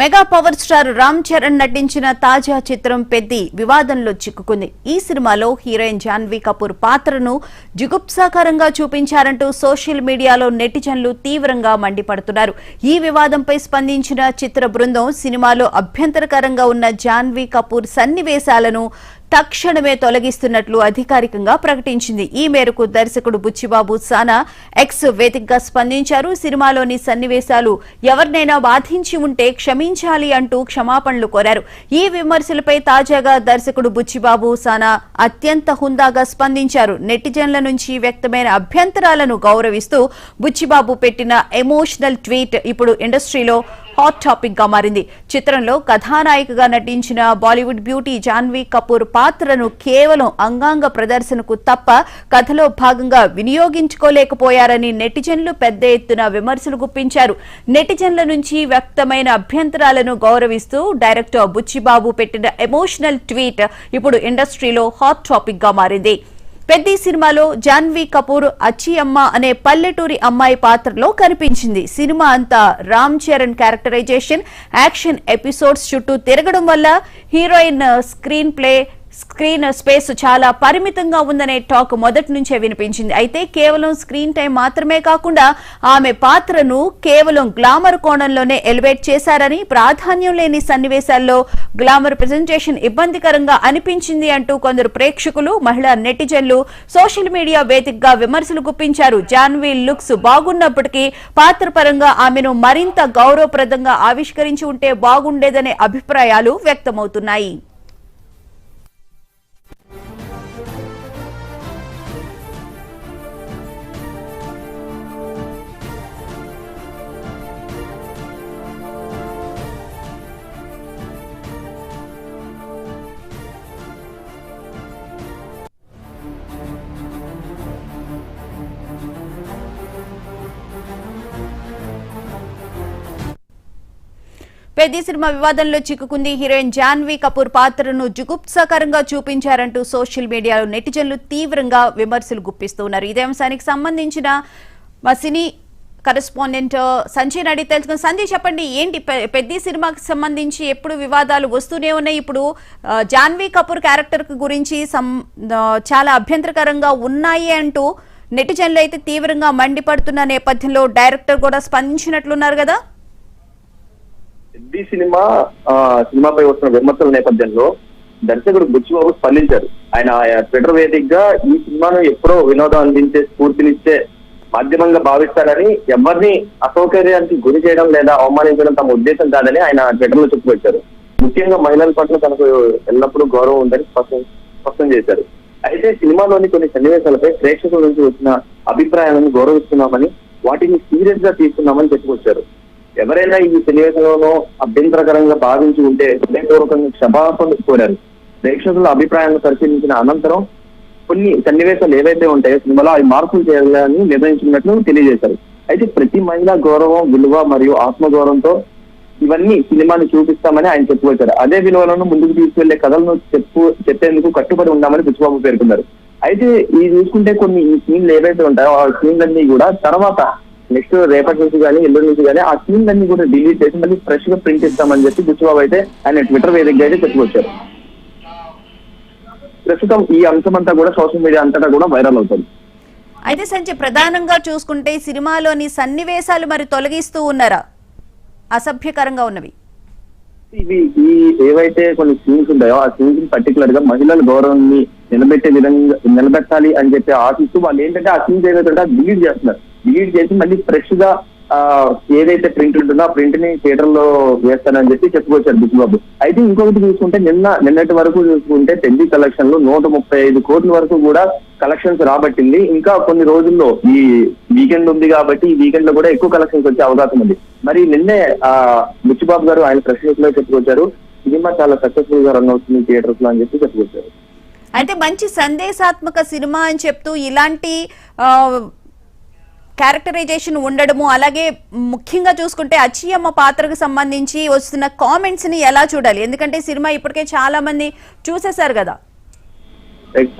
Mega power star Ram Charan నటించిన తాజా చిత్రం పెద్ది వివాదంలో చిక్కుకుంది. ఈ సినిమాలో హీరోయిన్ జాన్వీ కపూర్ పాత్రను జుగుప్సాకరంగా చూపించారంటూ సోషల్ మీడియాలో నెటిజన్లు తీవ్రంగా మండిపడుతున్నారు. ఈ వివాదంపై స్పందించిన చిత్ర బృందం సినిమాలో అభ్యంతరకరంగా ఉన్న జాన్వీ కపూర్ సన్నివేశాలను తక్షణమే తొలగిస్తున్నట్లు అధికారికంగా ప్రకటించింది. ఈ మేరకు దర్శకుడు బుచ్చిబాబు సానా ఎక్స్ వేదికగా స్పందించారు. సినిమాలోని సన్నివేశాలు ఎవరినైనా బాధించి ఉంటే క్షమించాలి అంటూ క్షమాపణలు కోరారు. ఈ విమర్శలపై తాజాగా దర్శకుడు బుచ్చిబాబు సానా అత్యంత హుందాగా స్పందించారు. నెటిజన్ల నుంచి వ్యక్తమైన అభ్యంతరాలను గౌరవిస్తూ బుచ్చిబాబు పెట్టిన ఎమోషనల్ ట్వీట్ ఇప్పుడు ఇండస్ట్రీలో హాట్ టాపిక్ గా మారింది. చిత్రంలో కథానాయికగా నటించిన బాలీవుడ్ బ్యూటీ జాన్వీ కపూర్ పాత్రను కేవలం అంగాంగ ప్రదర్శనకు తప్ప కథలో భాగంగా వినియోగించుకోలేకపోయారని నెటిజన్లు పెద్ద ఎత్తున విమర్శలు గుప్పించారు. నెటిజన్ల నుంచి వ్యక్తమైన అభ్యంతరాలను గౌరవిస్తూ డైరెక్టర్ బుచ్చిబాబు పెట్టిన ఎమోషనల్ ట్వీట్ ఇప్పుడు ఇండస్ట్రీలో హాట్ టాపిక్ గా మారింది. పెద్ది సినిమాలో జాన్వీ కపూర్ అచ్చి అమ్మ అనే పల్లెటూరి అమ్మాయి పాత్రలో కనిపించింది. సినిమా అంతా Ram Charan characterization, action episodes చుట్టూ తిరగడం వల్ల హీరోయిన్ స్క్రీన్ స్పేస్ చాలా పరిమితంగా ఉందనే టాక్ మొదటి నుంచే వినిపించింది. అయితే కేవలం స్క్రీన్ టైం మాత్రమే కాకుండా ఆమె పాత్రను కేవలం గ్లామర్ కోణంలోనే ఎలివేట్ చేశారని, ప్రాధాన్యం లేని సన్నివేశాల్లో గ్లామర్ ప్రెజెంటేషన్ ఇబ్బందికరంగా అనిపించింది అంటూ కొందరు ప్రేక్షకులు, మహిళా నెటిజన్లు సోషల్ మీడియా వేదికగా విమర్శలు గుప్పించారు. జాన్వీ లుక్స్ బాగున్నప్పటికీ పాత్ర పరంగా ఆమెను మరింత గౌరవప్రదంగా ఆవిష్కరించి ఉంటే బాగుండేదనే అభిప్రాయాలు వ్యక్తమవుతున్నాయి. పెద్ది సినిమా వివాదంలో చిక్కుకుంది. హీరోయిన్ జాన్వీ కపూర్ పాత్రను జుగుప్సాకరంగా చూపించారంటూ సోషల్ మీడియాలో నెటిజన్లు తీవ్రంగా విమర్శలు గుప్పిస్తున్నారు. ఇదే అంశానికి సంబంధించిన మా సినీ కరెస్పాండెంట్ సంజయ్ అడిగి తెలుసుకుని, సంజయ్ చెప్పండి, ఏంటి పెద్ది సినిమాకి సంబంధించి ఎప్పుడు వివాదాలు వస్తూనే ఉన్నాయి. ఇప్పుడు జాన్వీ కపూర్ క్యారెక్టర్ గురించి చాలా అభ్యంతరకరంగా ఉన్నాయి అంటూ నెటిజన్లు అయితే తీవ్రంగా మండిపడుతున్న నేపథ్యంలో డైరెక్టర్ కూడా స్పందించినట్లున్నారు కదా. పెద్ది సినిమాపై వస్తున్న విమర్శల నేపథ్యంలో దర్శకుడు బుచ్చిబాబు స్పందించారు. ఆయన ట్విట్టర్ వేదికగా ఈ సినిమాను ఎప్పుడో వినోదం అందించే, స్ఫూర్తినిచ్చే మాధ్యమంగా భావిస్తారని, ఎవరిని అసౌకర్యానికి గురి చేయడం లేదా అవమానించడం తమ ఉద్దేశం కాదని ఆయన ట్విట్టర్ లో చెప్పుకొచ్చారు. ముఖ్యంగా మహిళల పట్ల తనకు ఎల్లప్పుడూ గౌరవం ఉందని స్పష్టం చేశారు. అయితే సినిమాలోని కొన్ని సన్నివేశాలపై ప్రేక్షకుల నుంచి వచ్చిన అభిప్రాయాలను గౌరవిస్తున్నామని, వాటిని సీరియస్ గా తీసుకున్నామని చెప్పుకొచ్చారు. ఎవరైనా ఈ సన్నివేశంలోనూ అభ్యంతరకరంగా భావించి ఉంటే హృదయపూర్వకంగా క్షమాపణ కోరారు. ప్రేక్షకుల అభిప్రాయాలను పరిశీలించిన అనంతరం కొన్ని సన్నివేశాలు ఏవైతే ఉంటాయో సినిమాలో అవి మార్పులు చేయాలని నిర్ణయించినట్లు తెలియజేశారు. అయితే ప్రతి మహిళా గౌరవం, విలువ మరియు ఆత్మగౌరవంతో ఇవన్నీ సినిమాని చూపిస్తామని ఆయన చెప్పుకొచ్చారు. అదే విలువలను ముందుకు తీసుకెళ్లే కథలను చెప్పేందుకు కట్టుబడి ఉన్నామని బుచ్చిబాబు పేర్కొన్నారు. అయితే ఇది చూసుకుంటే కొన్ని ఈ సీన్లు ఏవైతే ఉంటాయో ఆ సీన్లన్నీ కూడా తర్వాత నెక్స్ట్ రేపటి నుంచి కానీ ఎల్లుండి నుంచి కానీ ఆ సీన్ అన్ని కూడా డిలీట్ చేసి మళ్ళీ ఫ్రెష్ గా ప్రింట్ ఇస్తామని చెప్పి బుచ్చిబాబు అయితే ఆయన ట్విట్టర్ వేదికగా అయితే చెప్పుకొచ్చారు. ప్రస్తుతం ఈ అంశం అంతా కూడా సోషల్ మీడియా అంతటా కూడా వైరల్ అవుతుంది. అయితే సంజయ్, ప్రధానంగా చూసుకుంటే సినిమాలోని సన్నివేశాలు మరి తొలగిస్తూ ఉన్నారా, అసభ్యకరంగా ఉన్నవి? ఇవి ఈ ఏవైతే కొన్ని సీన్స్ ఉన్నాయో ఆ సీన్స్ పర్టికులర్ గా మహిళల గౌరవాన్ని నిలబెట్టాలి అని చెప్పి ఆశిస్తూ వాళ్ళు ఏంటంటే ఆ సీన్స్ ఏదైతే డిలీట్ చేస్తున్నారు. డిలీట్ చేసి మళ్ళీ ఫ్రెష్ గా ఏదైతే ప్రింట్ ఉంటుందో ఆ ప్రింట్ ని థియేటర్ లో వేస్తానని చెప్పి చెప్పుకొచ్చారు బుచ్చిబాబు. అయితే ఇంకొకటి చూసుకుంటే నిన్నటి వరకు చూసుకుంటే పెద్ది కలెక్షన్ లో 135 కోట్ల వరకు కూడా కలెక్షన్స్ రాబట్టింది. ఇంకా కొన్ని రోజుల్లో ఈ వీకెండ్ ఉంది కాబట్టి ఈ వీకెండ్ లో కూడా ఎక్కువ కలెక్షన్స్ వచ్చే అవకాశం ఉంది. మరి నిన్నే బుచ్చిబాబు గారు ఆయన ప్రెస్ మీట్ లో చెప్పుకొచ్చారు, సినిమా చాలా సక్సెస్ఫుల్ గా రన్ అవుతుంది థియేటర్స్ లో అని చెప్పి చెప్పుకొచ్చారు. అయితే మంచి సందేశాత్మక సినిమా అని చెప్తూ ఇలాంటి క్యారెక్టరైజేషన్ ఉండడము, అలాగే ముఖ్యంగా చూసుకుంటే అచ్చి అమ్మ పాత్రకు సంబంధించి వస్తున్న కామెంట్స్ ని ఎలా చూడాలి? ఎందుకంటే సినిమా ఇప్పటికే చాలా మంది చూసేశారు కదా.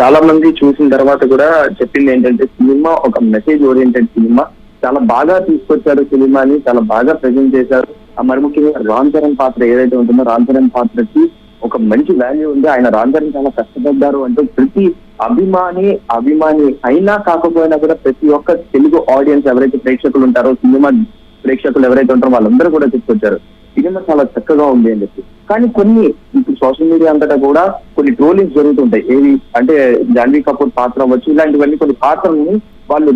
చాలా మంది చూసిన తర్వాత కూడా చెప్పింది ఏంటంటే సినిమా ఒక మెసేజ్ ఓరియంటెడ్ సినిమా, చాలా బాగా తీసుకొచ్చారు సినిమాని, చాలా బాగా ప్రెజెంట్ చేశారు. మరి ముఖ్యంగా రామ్ చరణ్ పాత్ర ఏదైతే ఉంటుందో రామ్ చరణ్ పాత్రకి ఒక మంచి వాల్యూ ఉంది. ఆయన రామ్ చరణ్ చాలా కష్టపడ్డారు అంటూ ప్రతి అభిమాని అయినా కాకపోయినా కూడా ప్రతి ఒక్క తెలుగు ఆడియన్స్ ఎవరైతే ప్రేక్షకులు ఉంటారో, సినిమా ప్రేక్షకులు ఎవరైతే ఉంటారో వాళ్ళందరూ కూడా చెప్పుకొచ్చారు సినిమా చాలా చక్కగా ఉంది అని చెప్పి. కానీ కొన్ని ఇప్పుడు సోషల్ మీడియా అంతటా కూడా కొన్ని ట్రోలింగ్స్ జరుగుతుంటాయి. ఏవి అంటే జాన్వీ కపూర్ పాత్ర అవ్వచ్చు, ఇలాంటివన్నీ కొన్ని పాత్రల్ని వాళ్ళు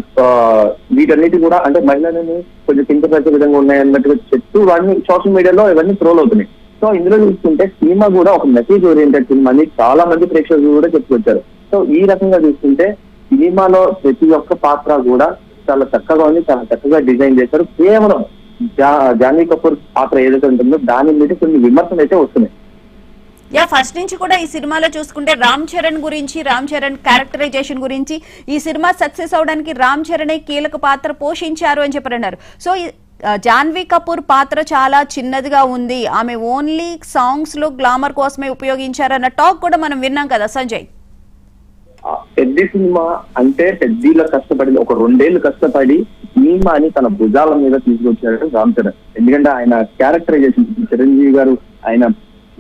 వీటన్నిటి కూడా అంటే మహిళలని కొంచెం కించపరిచే విధంగా ఉన్నాయన్నట్టుగా చెప్తూ వాటిని సోషల్ మీడియాలో ఇవన్నీ ట్రోల్ అవుతున్నాయి. సో ఇందులో చూసుకుంటే సినిమా కూడా ఒక మెసేజ్ ఓరియంటెడ్ సినిమా అని చాలా మంది ప్రేక్షకులు కూడా చెప్పుకొచ్చారు. సో ఈ రకంగా చూసుకుంటే సినిమాలో ప్రతి ఒక్క పాత్ర కూడా చాలా చక్కగా ఉంది, చాలా చక్కగా డిజైన్ చేశారు. కేవలం జాన్వీ కపూర్ పాత్ర ఏదైతే ఉంటుందో దాని మీద కొన్ని విమర్శలు అయితే వస్తున్నాయి. ఫస్ట్ నుంచి కూడా ఈ సినిమాలో చూసుకుంటే రామ్ చరణ్ క్యారెక్టరైజేషన్ గురించి ఈ సినిమా సక్సెస్ అవడానికి రామ్ చరణే కీలక పాత్ర పోషించారు అని చెప్పారన్నారు. సో జాన్వీ కపూర్ పాత్ర చాలా చిన్నదిగా ఉంది, ఆమె ఓన్లీ సాంగ్స్ లో గ్లామర్ కోసమే ఉపయోగించారన్న టాక్ కూడా మనం విన్నాం కదా సంజయ్. పెద్ద సినిమా అంటే పెద్దీలో కష్టపడి ఒక 2 ఏళ్ళు కష్టపడి సినిమాని తన భుజాల మీద తీసుకొచ్చాడు రామ్ చరణ్. ఎందుకంటే ఆయన క్యారెక్టరైజేషన్ చిరంజీవి గారు ఆయన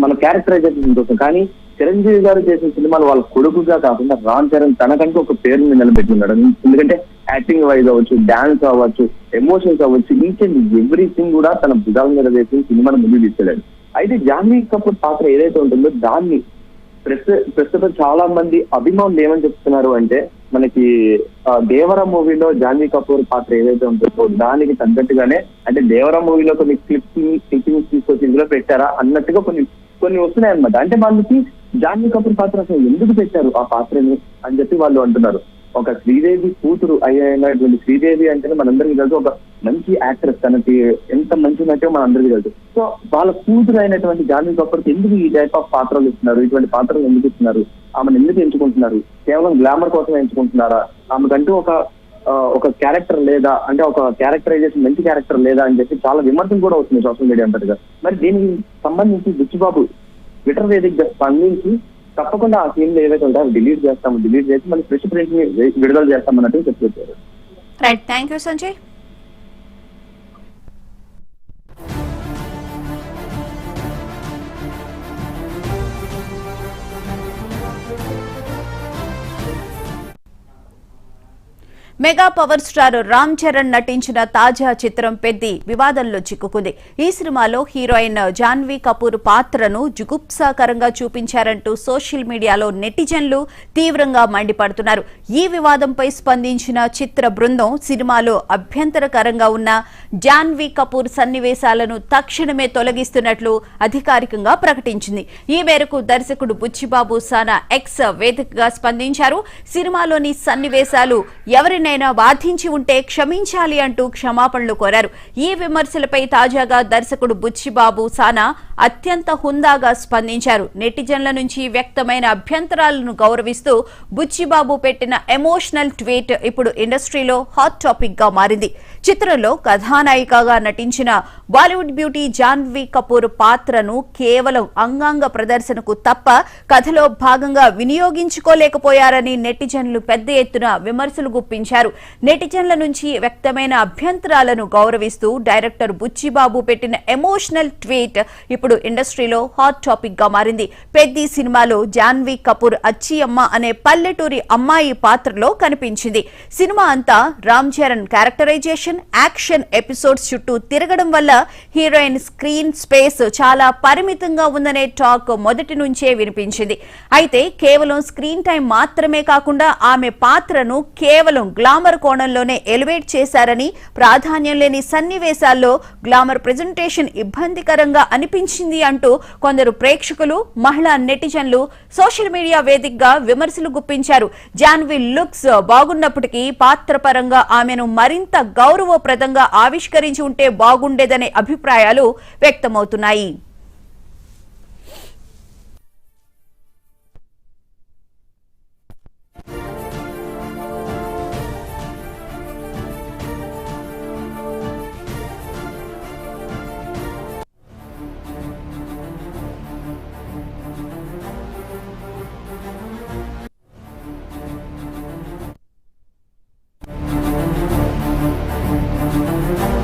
మన క్యారెక్టరైజేషన్ కోసం, కానీ చిరంజీవి గారు చేసిన సినిమాలు వాళ్ళ కొడుకుగా కాకుండా రామ్ చరణ్ తనకంటూ ఒక పేరుని నిలబెట్టున్నాడు. ఎందుకంటే యాక్టింగ్ వైజ్ అవ్వచ్చు, డాన్స్ అవ్వచ్చు, ఎమోషన్స్ అవ్వచ్చు, ఈచ్ అండ్ ఎవ్రీథింగ్ కూడా తన భుజాల మీద వేసి సినిమాను ముందుకు తీసుకెళ్ళాడు. అయితే జాన్వీ కపూర్ పాత్ర ఏదైతే ఉంటుందో దాన్ని ప్రస్తుతం చాలా మంది అభిమానులు ఏమని చెప్తున్నారు అంటే, మనకి దేవరా మూవీలో జాన్వీ కపూర్ పాత్ర ఏదైతే ఉంటుందో దానికి తగ్గట్టుగానే అంటే దేవరా మూవీలో కొన్ని క్లిప్పింగ్స్ తీసుకొచ్చి ఇందులో పెట్టారా అన్నట్టుగా కొన్ని వస్తున్నాయి అనమాట. అంటే వాళ్ళకి జాన్వీ కపూర్ పాత్ర అసలు ఎందుకు పెట్టారు ఆ పాత్రని అని చెప్పి వాళ్ళు అంటున్నారు. ఒక శ్రీదేవి కూతురు అయినటువంటి శ్రీదేవి అంటేనే మనందరికీ తెలుసు, ఒక మంచి యాక్ట్రెస్, తనకి ఎంత మంచి నటో మనందరికీ తెలుసు. సో వాళ్ళ కూతురు అయినటువంటి జాన్వీ కపూర్కి ఎందుకు ఈ టైప్ ఆఫ్ పాత్రలు ఇస్తున్నారు, ఇటువంటి పాత్రలు ఎందుకు ఇస్తున్నారు, ఆమెను ఎందుకు ఎంచుకుంటున్నారు, కేవలం గ్లామర్ కోసం ఎంచుకుంటున్నారా, ఆమెకంటూ ఒక క్యారెక్టర్ లేదా, అంటే ఒక క్యారెక్టరైజేషన్ మంచి క్యారెక్టర్ లేదా అని చెప్పి చాలా విమర్శలు కూడా వస్తున్నాయి సోషల్ మీడియా అంతటిగా. మరి దీనికి సంబంధించి బుచ్చిబాబు ట్విట్టర్ వేదికగా స్పందించి తప్పకుండా ఆ సీన్లు ఏవైతే ఉంటాయో డిలీట్ చేసి మళ్ళీ ఫ్రెష్ ప్రింట్ ని విడుదల చేస్తామన్నట్టు చెప్పారు. Right, thank you Sanjay. Mega power star Ram Charan నటించిన తాజా చిత్రం పెద్ది వివాదంలో చిక్కుకుంది. ఈ సినిమాలో హీరోయిన్ జాన్వీ కపూర్ పాత్రను జుగుప్సాకరంగా చూపించారంటూ సోషల్ మీడియాలో నెటిజన్లు తీవ్రంగా మండిపడుతున్నారు. ఈ వివాదంపై స్పందించిన చిత్ర బృందం సినిమాలో అభ్యంతరకరంగా ఉన్న జాన్వీ కపూర్ సన్నివేశాలను తక్షణమే తొలగిస్తున్నట్లు అధికారికంగా ప్రకటించింది. ఈ మేరకు దర్శకుడు బుచ్చిబాబు సానా ఎక్స్ వేదికగా స్పందించారు. సినిమాలోని సన్నివేశాలు ఎవరినైనా బాధించి ఉంటే క్షమించాలి అంటూ క్షమాపణలు కోరారు. ఈ విమర్శలపై తాజాగా దర్శకుడు బుచ్చిబాబు సానా అత్యంత హుందాగా స్పందించారు. నెటిజన్ల నుంచి వ్యక్తమైన అభ్యంతరాలను గౌరవిస్తూ బుచ్చిబాబు పెట్టిన ఎమోషనల్ ట్వీట్ ఇప్పుడు ఇండస్ట్రీలో హాట్ టాపిక్ గా మారింది. చిత్రంలో కథానాయికగా నటించిన బాలీవుడ్ బ్యూటీ జాన్వీ కపూర్ పాత్రను కేవలం అంగాంగ ప్రదర్శనకు తప్ప కథలో భాగంగా వినియోగించుకోలేకపోయారని నెటిజన్లు పెద్ద ఎత్తున విమర్శలు గుప్పించారు. నెటిజన్ల నుంచి వ్యక్తమైన అభ్యంతరాలను గౌరవిస్తూ డైరెక్టర్ బుచ్చిబాబు పెట్టిన ఎమోషనల్ ట్వీట్ ఇప్పుడు ఇండస్ట్రీలో హాట్ టాపిక్ గా మారింది. పెద్ది సినిమాలో జాన్వీ కపూర్ అచ్చియమ్మ అనే పల్లెటూరి అమ్మాయి పాత్రలో కనిపించింది. సినిమా అంతా Ram Charan characterization, action episodes చుట్టూ తిరగడం వల్ల హీరోయిన్ స్క్రీన్ స్పేస్ చాలా పరిమితంగా ఉందనే టాక్ మొదటి నుంచే వినిపించింది. అయితే కేవలం స్క్రీన్ టైం మాత్రమే కాకుండా ఆమె పాత్రను కేవలం గ్లామర్ కోణంలోనే ఎలివేట్ చేశారని, ప్రాధాన్యం లేని సన్నివేశాల్లో గ్లామర్ ప్రెజెంటేషన్ ఇబ్బందికరంగా అనిపించింది అంటూ కొందరు ప్రేక్షకులు, మహిళా నెటిజన్లు సోషల్ మీడియా వేదికగా విమర్శలు గుప్పించారు. జాన్వీ లుక్స్ బాగున్నప్పటికీ పాత్ర పరంగా ఆమెను మరింత గౌరవప్రదంగా ఆవిష్కరించి ఉంటే బాగుండేదనే అభిప్రాయాలు వ్యక్తమవుతున్నాయి.